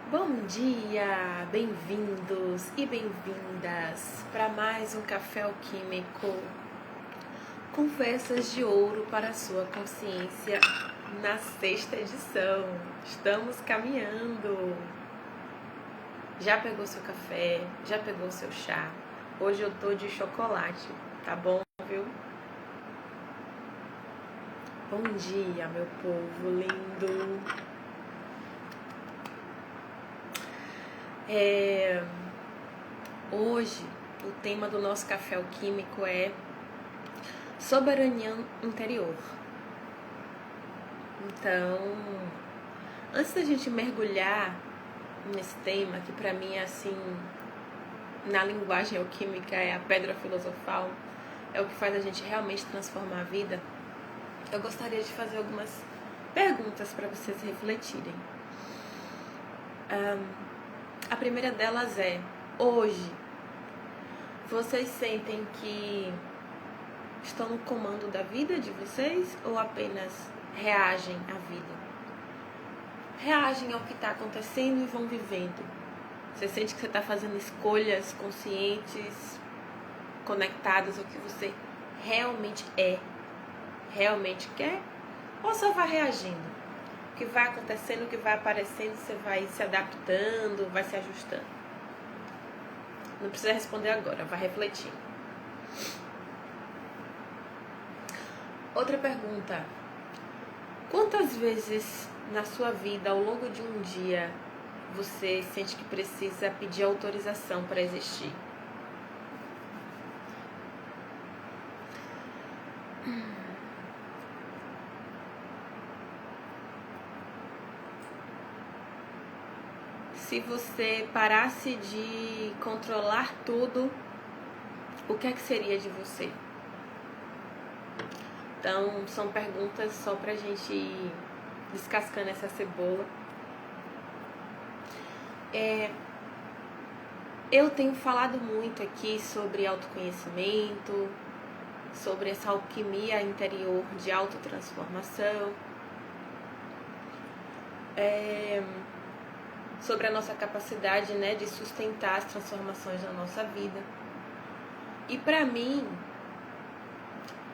Bom dia, bem-vindos e bem-vindas para mais um Café Alquímico. Conversas de ouro para a sua consciência na sexta edição. Estamos caminhando. Já pegou seu café? Já pegou seu chá? Hoje eu tô de chocolate, tá bom, viu? Bom dia, meu povo lindo. Hoje o tema do nosso café alquímico é soberania interior. Então, antes da gente mergulhar nesse tema, que pra mim é assim, na linguagem alquímica é a pedra filosofal, é o que faz a gente realmente transformar a vida, eu gostaria de fazer algumas perguntas para vocês refletirem. A primeira delas é: hoje, vocês sentem que estão no comando da vida de vocês ou apenas reagem à vida? Reagem ao que está acontecendo e vão vivendo. Você sente que você está fazendo escolhas conscientes, conectadas ao que você realmente é, realmente quer? Ou só vai reagindo? O que vai acontecendo, o que vai aparecendo, você vai se adaptando, vai se ajustando? Não precisa responder agora, vai refletindo. Outra pergunta: quantas vezes na sua vida, ao longo de um dia, você sente que precisa pedir autorização para existir? Se você parasse de controlar tudo, o que é que seria de você? Então, são perguntas só pra gente ir descascando essa cebola. Eu tenho falado muito aqui sobre autoconhecimento, sobre essa alquimia interior de autotransformação, sobre a nossa capacidade, né, de sustentar as transformações na nossa vida. E para mim,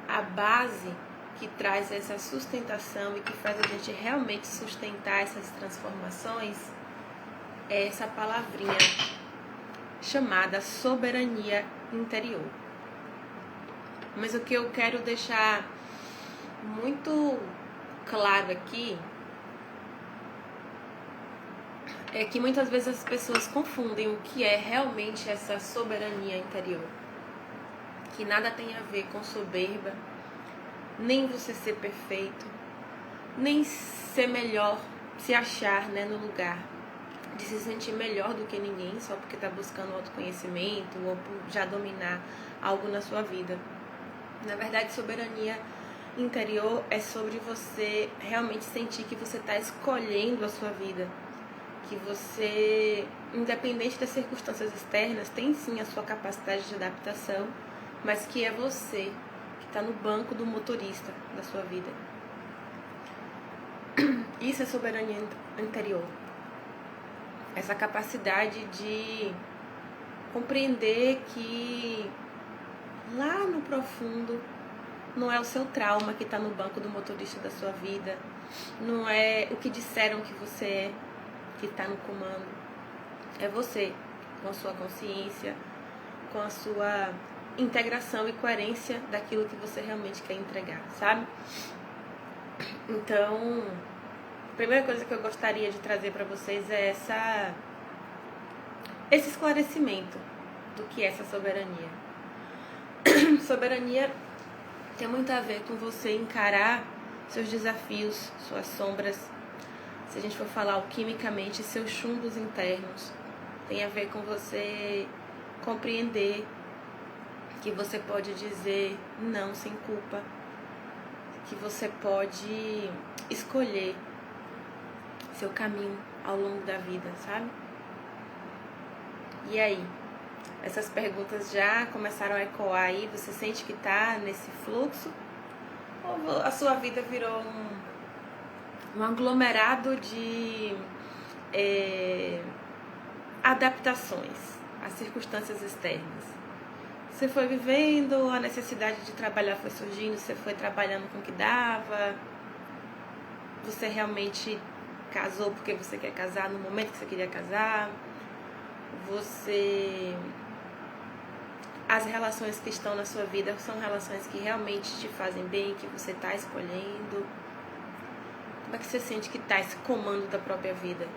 a base que traz essa sustentação e que faz a gente realmente sustentar essas transformações é essa palavrinha chamada soberania interior. Mas o que eu quero deixar muito claro aqui é que muitas vezes as pessoas confundem o que é realmente essa soberania interior. Que nada tem a ver com soberba, nem você ser perfeito, nem ser melhor, se achar, né, no lugar de se sentir melhor do que ninguém só porque está buscando autoconhecimento ou por já dominar algo na sua vida. Na verdade, soberania interior é sobre você realmente sentir que você está escolhendo a sua vida, que você, independente das circunstâncias externas, tem sim a sua capacidade de adaptação, mas que é você que está no banco do motorista da sua vida. Isso é soberania interior. Essa capacidade de compreender que lá no profundo não é o seu trauma que está no banco do motorista da sua vida, não é o que disseram que você é que está no comando, é você, com a sua consciência, com a sua integração e coerência daquilo que você realmente quer entregar, sabe? Então, a primeira coisa que eu gostaria de trazer para vocês é esse esclarecimento do que é essa soberania. Soberania tem muito a ver com você encarar seus desafios, suas sombras. Se a gente for falar alquimicamente, seus chumbos internos. Tem a ver com você compreender que você pode dizer não sem culpa, que você pode escolher seu caminho ao longo da vida, sabe? E aí? Essas perguntas já começaram a ecoar aí? Você sente que tá nesse fluxo? Ou a sua vida virou um aglomerado de adaptações às circunstâncias externas. Você foi vivendo, a necessidade de trabalhar foi surgindo, você foi trabalhando com o que dava, você realmente casou porque você quer casar no momento que você queria casar, as relações que estão na sua vida são relações que realmente te fazem bem, que você está escolhendo. Como é que você sente que está esse comando da própria vida?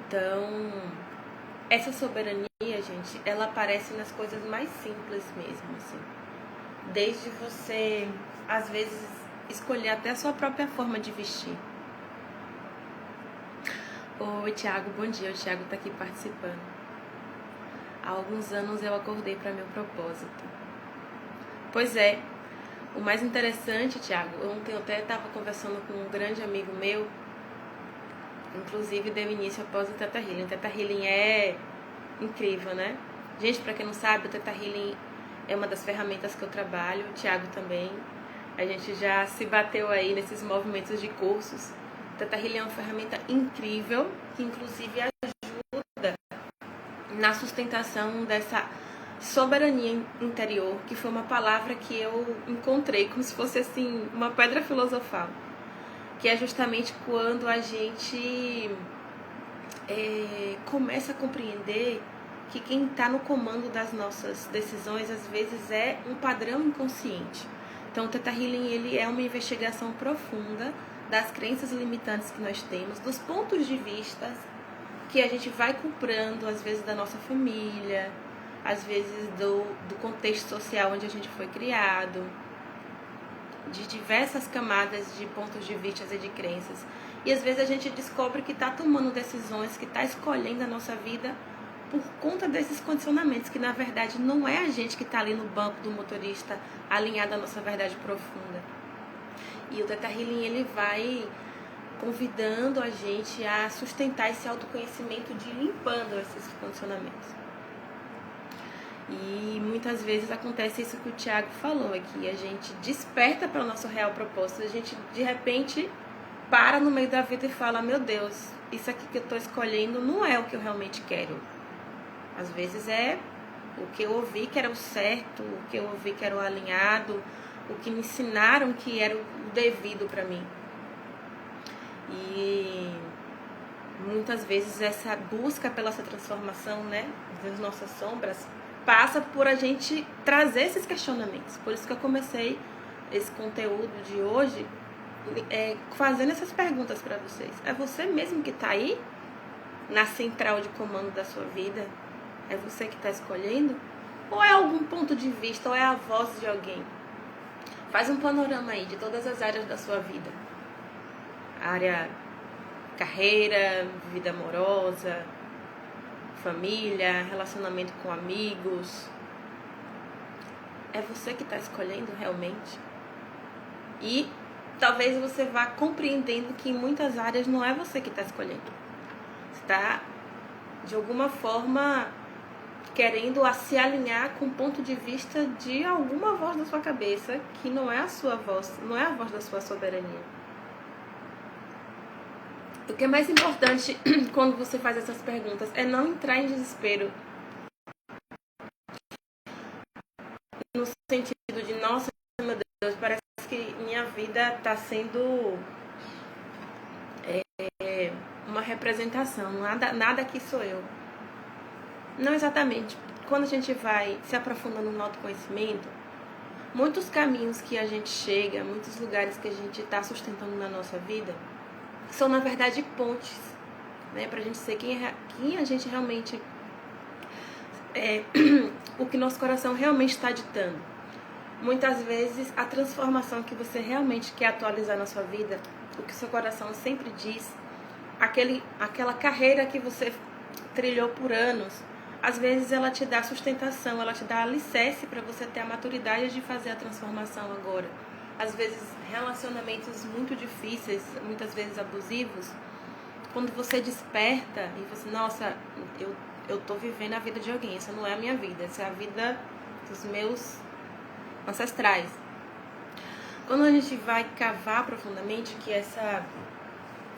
Então, essa soberania, gente, ela aparece nas coisas mais simples mesmo, assim. Desde você, às vezes, escolher até a sua própria forma de vestir. Oi, Thiago, bom dia. O Thiago tá aqui participando. Há alguns anos eu acordei para meu propósito. Pois é, o mais interessante, Thiago, ontem eu até estava conversando com um grande amigo meu, inclusive deu início após o Theta Healing. O Theta Healing é incrível, né? Gente, para quem não sabe, o Theta Healing é uma das ferramentas que eu trabalho, o Thiago também. A gente já se bateu aí nesses movimentos de cursos. O Theta Healing é uma ferramenta incrível, que inclusive ajuda na sustentação dessa soberania interior, que foi uma palavra que eu encontrei como se fosse assim uma pedra filosofal, que é justamente quando a gente começa a compreender que quem está no comando das nossas decisões às vezes é um padrão inconsciente. Então o Theta Healing, ele é uma investigação profunda das crenças limitantes que nós temos, dos pontos de vista que a gente vai comprando, às vezes da nossa família, às vezes do contexto social onde a gente foi criado, de diversas camadas de pontos de vista e de crenças. E às vezes a gente descobre que está tomando decisões, que está escolhendo a nossa vida por conta desses condicionamentos, que na verdade não é a gente que está ali no banco do motorista alinhado à nossa verdade profunda. E o Theta Healing, ele vai convidando a gente a sustentar esse autoconhecimento de ir limpando esses condicionamentos. E muitas vezes acontece isso que o Thiago falou aqui, a gente desperta para o nosso real propósito, a gente de repente para no meio da vida e fala, meu Deus, isso aqui que eu estou escolhendo não é o que eu realmente quero. Às vezes é o que eu ouvi que era o certo, o que eu ouvi que era o alinhado, o que me ensinaram que era o devido para mim. E muitas vezes essa busca pela essa transformação, né, das nossas sombras, passa por a gente trazer esses questionamentos. Por isso que eu comecei esse conteúdo de hoje fazendo essas perguntas para vocês. É você mesmo que está aí na central de comando da sua vida? É você que está escolhendo? Ou é algum ponto de vista, ou é a voz de alguém? Faz um panorama aí de todas as áreas da sua vida. Área carreira, vida amorosa, família, relacionamento com amigos. É você que está escolhendo realmente? E talvez você vá compreendendo que em muitas áreas não é você que está escolhendo. Você está, de alguma forma, querendo se alinhar com o ponto de vista de alguma voz da sua cabeça que não é a sua voz, não é a voz da sua soberania. O que é mais importante quando você faz essas perguntas é não entrar em desespero. No sentido de, nossa, meu Deus, parece que minha vida está sendo uma representação, nada aqui sou eu. Não exatamente. Quando a gente vai se aprofundando no autoconhecimento, muitos caminhos que a gente chega, muitos lugares que a gente está sustentando na nossa vida, são na verdade pontes, né, pra gente ser quem a gente realmente o que nosso coração realmente está ditando. Muitas vezes a transformação que você realmente quer atualizar na sua vida, o que seu coração sempre diz, aquela carreira que você trilhou por anos, às vezes ela te dá sustentação, ela te dá alicerce para você ter a maturidade de fazer a transformação agora. Às vezes relacionamentos muito difíceis, muitas vezes abusivos, quando você desperta e você, nossa, eu tô vivendo a vida de alguém, essa não é a minha vida, essa é a vida dos meus ancestrais. Quando a gente vai cavar profundamente, que essa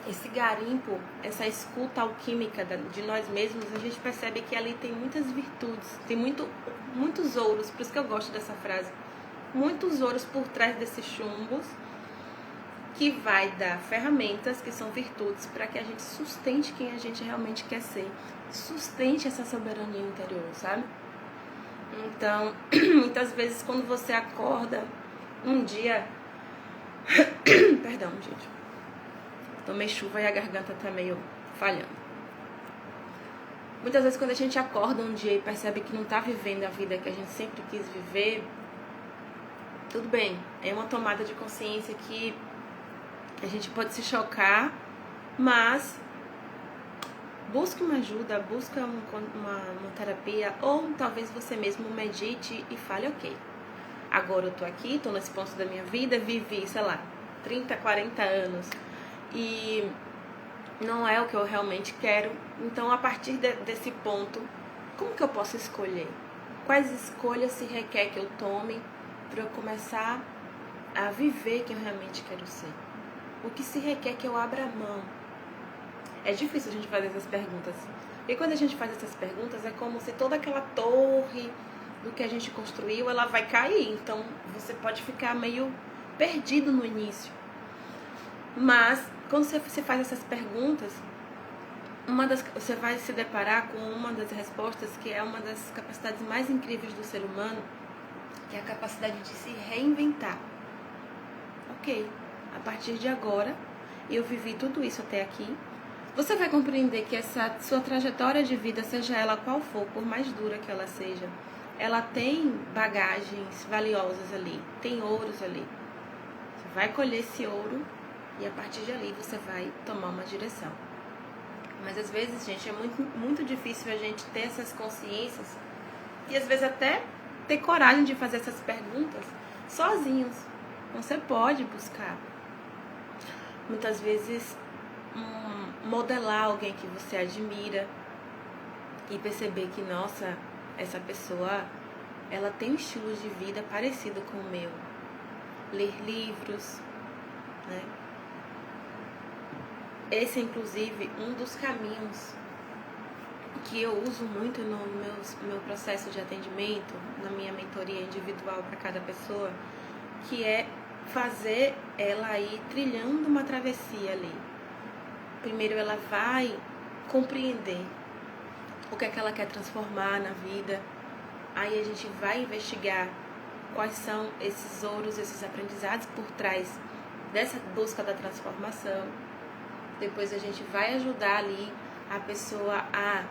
esse garimpo, essa escuta alquímica de nós mesmos, a gente percebe que ali tem muitas virtudes, tem muitos ouros, por isso que eu gosto dessa frase, muitos ouros por trás desses chumbos, que vai dar ferramentas, que são virtudes, para que a gente sustente quem a gente realmente quer ser, sustente essa soberania interior, sabe? Então, muitas vezes quando você acorda um dia... Perdão, gente. Tomei chuva e a garganta tá meio falhando. Muitas vezes quando a gente acorda um dia e percebe que não tá vivendo a vida que a gente sempre quis viver, tudo bem, é uma tomada de consciência que a gente pode se chocar, mas busque uma ajuda, busque uma terapia, ou talvez você mesmo medite e fale, ok, agora eu tô aqui, tô nesse ponto da minha vida, vivi, sei lá, 30, 40 anos e não é o que eu realmente quero. Então, a partir desse ponto, como que eu posso escolher? Quais escolhas se requer que eu tome para eu começar a viver quem eu realmente quero ser? O que se requer que eu abra mão? É difícil a gente fazer essas perguntas. E quando a gente faz essas perguntas, é como se toda aquela torre do que a gente construiu, ela vai cair. Então, você pode ficar meio perdido no início. Mas, quando você faz essas perguntas, você vai se deparar com uma das respostas que é uma das capacidades mais incríveis do ser humano, que é a capacidade de se reinventar. Ok, a partir de agora, eu vivi tudo isso até aqui. Você vai compreender que essa sua trajetória de vida, seja ela qual for, por mais dura que ela seja, ela tem bagagens valiosas ali, tem ouros ali. Você vai colher esse ouro e a partir de ali você vai tomar uma direção. Mas às vezes, gente, é muito difícil a gente ter essas consciências e às vezes até ter coragem de fazer essas perguntas sozinhos. Você pode buscar. Muitas vezes modelar alguém que você admira e perceber que, nossa, essa pessoa, ela tem um estilo de vida parecido com o meu. Ler livros, né? Esse é, inclusive, um dos caminhos que eu uso muito no meu processo de atendimento, na minha mentoria individual para cada pessoa, que é fazer ela ir trilhando uma travessia ali. Primeiro ela vai compreender o que é que ela quer transformar na vida. Aí a gente vai investigar quais são esses ouros, esses aprendizados por trás dessa busca da transformação. Depois a gente vai ajudar ali a pessoa a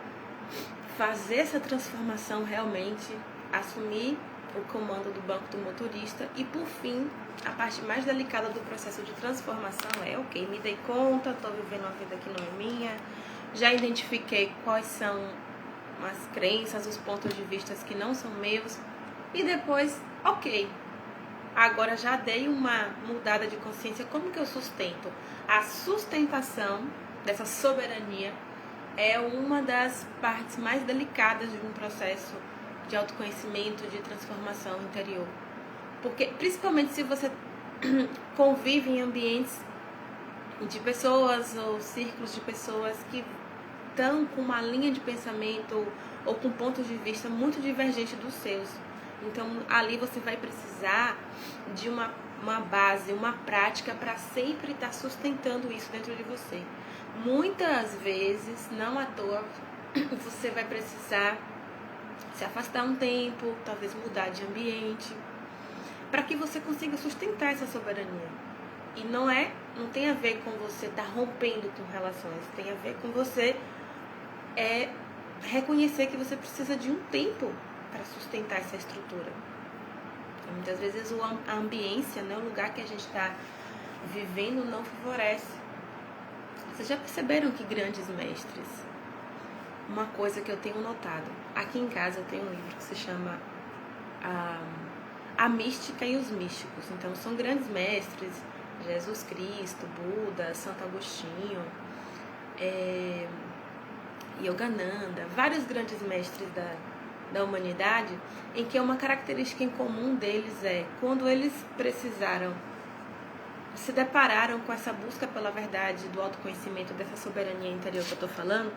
fazer essa transformação realmente, assumir o comando do banco do motorista e, por fim, a parte mais delicada do processo de transformação é, ok, me dei conta, estou vivendo uma vida que não é minha, já identifiquei quais são as crenças, os pontos de vista que não são meus e depois, ok, agora já dei uma mudada de consciência, como que eu sustento? A sustentação dessa soberania é uma das partes mais delicadas de um processo de autoconhecimento, de transformação interior. Porque, principalmente se você convive em ambientes de pessoas ou círculos de pessoas que estão com uma linha de pensamento ou com pontos de vista muito divergentes dos seus. Então, ali você vai precisar de uma base, uma prática para sempre estar sustentando isso dentro de você. Muitas vezes, não à toa, você vai precisar se afastar um tempo, talvez mudar de ambiente, para que você consiga sustentar essa soberania. E não tem a ver com você estar rompendo com relações, tem a ver com você reconhecer que você precisa de um tempo para sustentar essa estrutura. E muitas vezes a ambiência, né, o lugar que a gente está vivendo não favorece. Vocês já perceberam que grandes mestres, uma coisa que eu tenho notado, aqui em casa eu tenho um livro que se chama A Mística e os Místicos. Então são grandes mestres, Jesus Cristo, Buda, Santo Agostinho, Yogananda, vários grandes mestres da humanidade, em que uma característica em comum deles é, quando eles precisaram se depararam com essa busca pela verdade, do autoconhecimento, dessa soberania interior que eu tô falando,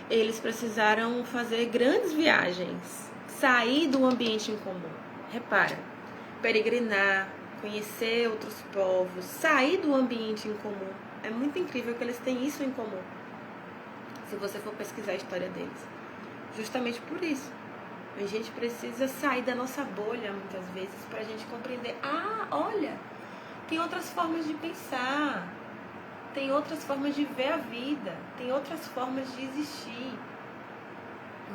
eles precisaram fazer grandes viagens, sair do ambiente em comum. Repara, peregrinar, conhecer outros povos, sair do ambiente em comum. É muito incrível que eles têm isso em comum, se você for pesquisar a história deles. Justamente por isso. A gente precisa sair da nossa bolha, muitas vezes, pra gente compreender. Ah, olha, tem outras formas de pensar. Tem outras formas de ver a vida. Tem outras formas de existir.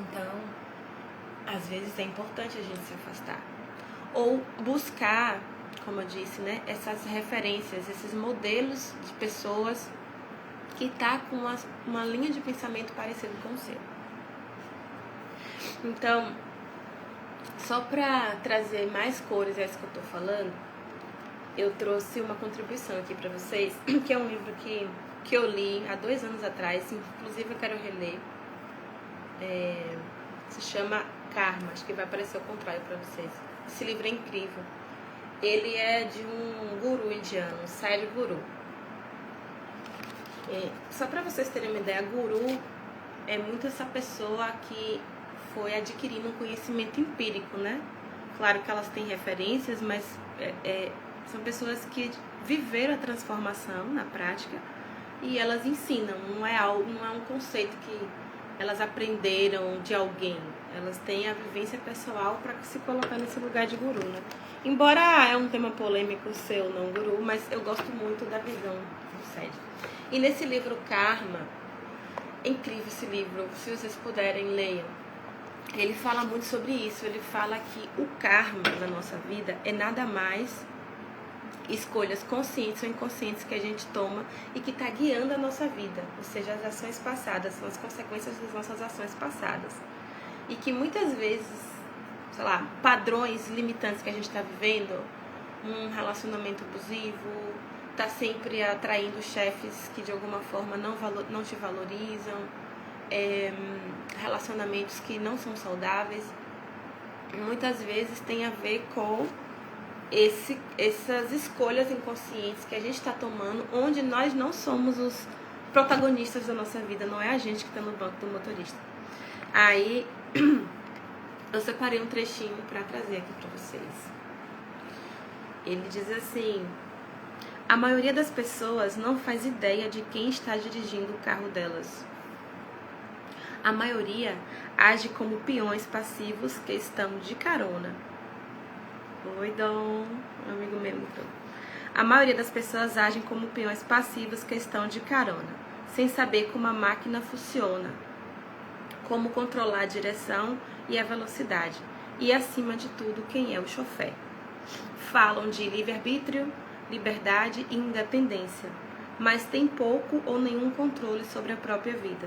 Então, às vezes é importante a gente se afastar. Ou buscar, como eu disse, né, essas referências, esses modelos de pessoas que tá com uma linha de pensamento parecida com o seu. Então, só para trazer mais cores a isso que eu tô falando, eu trouxe uma contribuição aqui para vocês, que é um livro que eu li há 2 anos atrás, inclusive eu quero reler. Se chama Karma, acho que vai aparecer o contrário para vocês. Esse livro é incrível. Ele é de um guru indiano, um Sadhguru. Só para vocês terem uma ideia, guru é muito essa pessoa que foi adquirindo um conhecimento empírico, né? Claro que elas têm referências, mas são pessoas que viveram a transformação na prática e elas ensinam. Não é um conceito que elas aprenderam de alguém. Elas têm a vivência pessoal para se colocar nesse lugar de guru, né? Embora é um tema polêmico ser ou não guru, mas eu gosto muito da visão do Sadhguru. E nesse livro Karma, é incrível esse livro, se vocês puderem, leiam. Ele fala muito sobre isso. Ele fala que o karma na nossa vida é nada mais escolhas conscientes ou inconscientes que a gente toma e que está guiando a nossa vida. Ou seja, as ações passadas são as consequências das nossas ações passadas. E que muitas vezes, sei lá, padrões limitantes que a gente está vivendo, um relacionamento abusivo, tá sempre atraindo chefes que de alguma forma não te valorizam, relacionamentos que não são saudáveis, muitas vezes tem a ver com essas escolhas inconscientes que a gente está tomando, onde nós não somos os protagonistas da nossa vida, não é a gente que está no banco do motorista. Aí eu separei um trechinho para trazer aqui para vocês. Ele diz assim: a maioria das pessoas não faz ideia de quem está dirigindo o carro delas. A maioria age como peões passivos que estão de carona. Oi, Dom, amigo mesmo. A maioria das pessoas agem como peões passivos que estão de carona, sem saber como a máquina funciona, como controlar a direção e a velocidade, e acima de tudo, quem é o chofer. Falam de livre-arbítrio, liberdade e independência, mas têm pouco ou nenhum controle sobre a própria vida.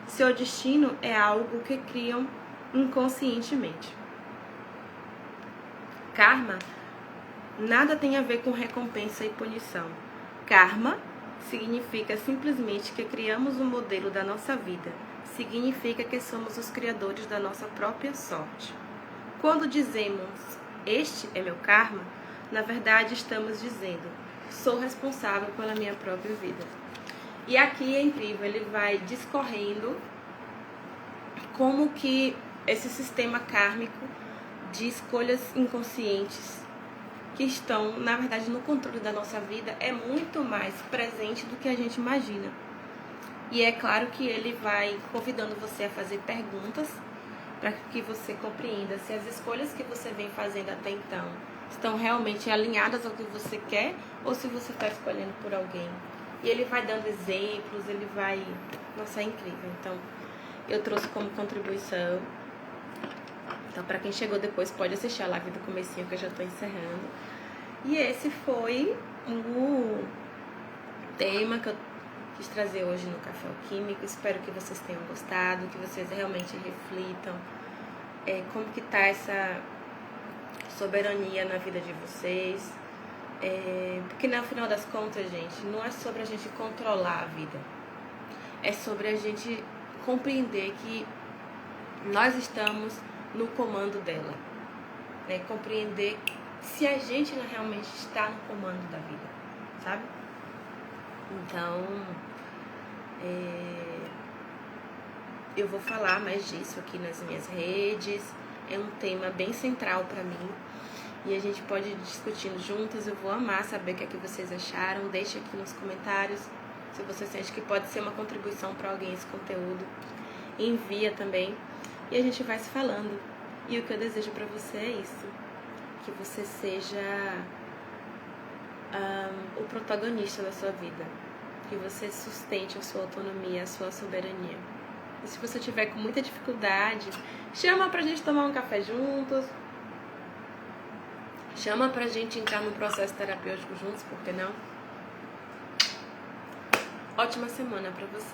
Seu destino é algo que criam inconscientemente. Karma nada tem a ver com recompensa e punição. Karma significa simplesmente que criamos um modelo da nossa vida. Significa que somos os criadores da nossa própria sorte. Quando dizemos, este é meu karma, na verdade estamos dizendo, sou responsável pela minha própria vida. E aqui é incrível, ele vai discorrendo como que esse sistema kármico de escolhas inconscientes que estão, na verdade, no controle da nossa vida é muito mais presente do que a gente imagina. E é claro que ele vai convidando você a fazer perguntas para que você compreenda se as escolhas que você vem fazendo até então estão realmente alinhadas ao que você quer ou se você está escolhendo por alguém. E ele vai dando exemplos, ele vai... Nossa, é incrível. Então, eu trouxe como contribuição. Então, para quem chegou depois, pode assistir a live do comecinho que eu já estou encerrando. E esse foi o tema que eu quis trazer hoje no Café Alquímico. Espero que vocês tenham gostado, que vocês realmente reflitam como que tá essa soberania na vida de vocês. Porque no final das contas, gente, não é sobre a gente controlar a vida. É sobre a gente compreender que nós estamos no comando dela. Compreender se a gente realmente está no comando da vida. sabe? Então, eu vou falar mais disso aqui nas minhas redes. É um tema bem central pra mim e a gente pode ir discutindo juntas. Eu vou amar saber o que é que vocês acharam. Deixe aqui nos comentários se você sente que pode ser uma contribuição para alguém esse conteúdo. Envia também e a gente vai se falando. E o que eu desejo pra você é isso, que você seja o protagonista da sua vida, que você sustente a sua autonomia, a sua soberania. E se você tiver com muita dificuldade, chama pra gente tomar um café juntos, chama pra gente entrar num processo terapêutico juntos, por que não? Ótima semana pra você.